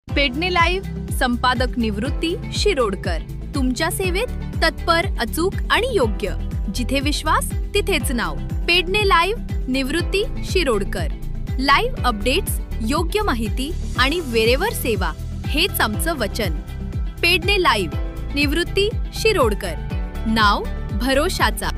Pedne live संपादक निवृत्ती शिरोडकर तुमच्या सेवेत तत्पर, अचूक आणि योग्य. जिथे विश्वास तिथेच नाव. पेडणे लाईव्ह निवृत्ती शिरोडकर. लाईव्ह अपडेट्स, योग्य माहिती आणि वेरेवर सेवा हेच आमचं वचन. पेडणे लाईव्ह निवृत्ती शिरोडकर. नाव भरोशाचा.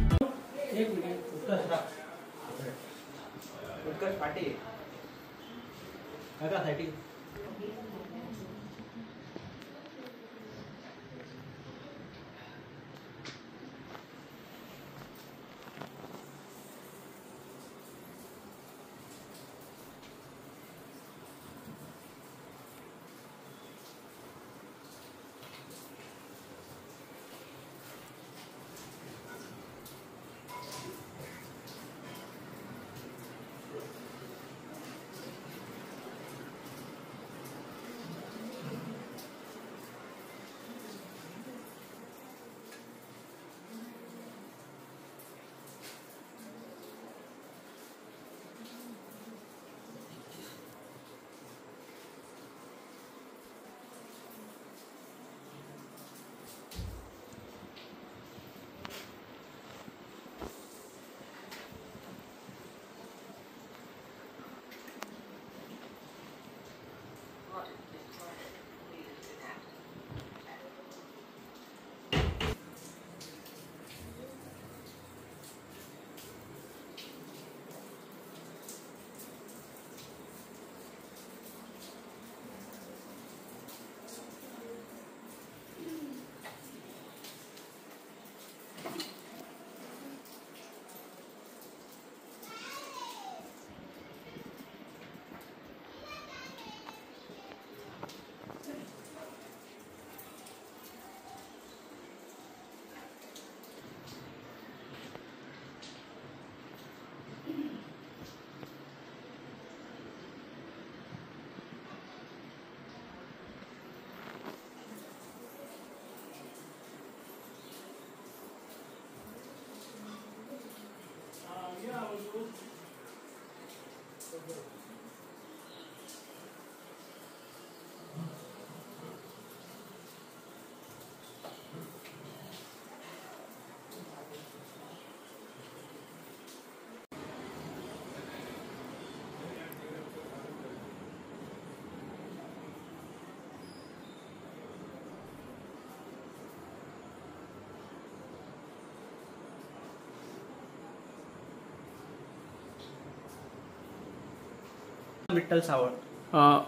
विठ्ठल सावळ.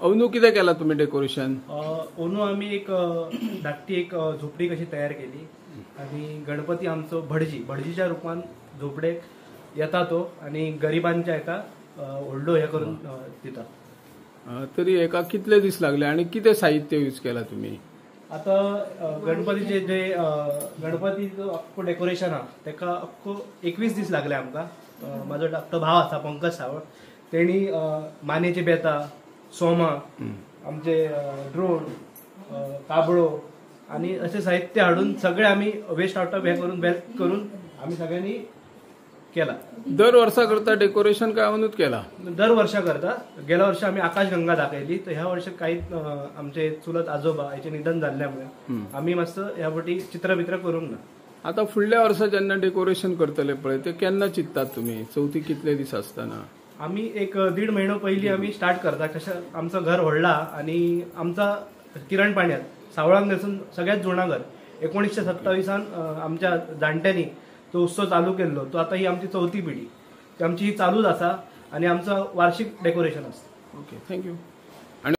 अंदू कितें केला तुम्ही डेकोरेशन? अंदू आम्ही एक धाकटी एक झोपडी कशी तयार केली आणि गणपती आमचो भटजीच्या रूपान झोपडेक येता तो आणि गरिबांच्या एका व्हडलो हे करून दिता. तरी एका कितले दीस लागले आणि कितें साहित्य यूज केला तुम्ही? आता गणपतीचे जे गणपतीचो अख्खो डेकोरेशन हा तेका अख्खो 21 दीस लागले आमकां. माझो धाकटो भाव आसा पंकज सावळ, तेणी मानेची बेतां, सोमा, आमचे ड्रोन, काबळो आणि असे साहित्य हाडून सगळे आम्ही वेस्ट आउट ऑफ हे करून आम्ही सगळ्यांनी केला. दर वर्षा करता डेकोरेशन काय अनुच केला? दर वर्षा करता. गेल्या वर्षी आम्ही आकाशगंगा दाखयली, तर ह्या वर्षी काही आमचे चुलत आजोबा याचे निधन झाल्यामुळे आम्ही मस्त ह्या फावटी चित्र करूंक ना. आता फुडल्या वर्सा जेन्ना डेकोरेशन करतले पळय ते केन्ना चिंततात तुम्ही? चवथी कितले दीस असताना? आम्ही एक 1.5 महिनो पहिली आम्ही स्टार्ट करता. कशा आमचं घर व्हडला आणि आमचा किरण पाण्यात सावळाक नसून सगळ्यात जुना घर 1927 आमच्या जाणट्यांनी तो उत्सव चालू केल्लो. तो आता ही आमची चौथी पिढी, ती आमची ही चालूच असा आणि आमचं वार्षिक डेकोरेशन असतं. Okay, thank you.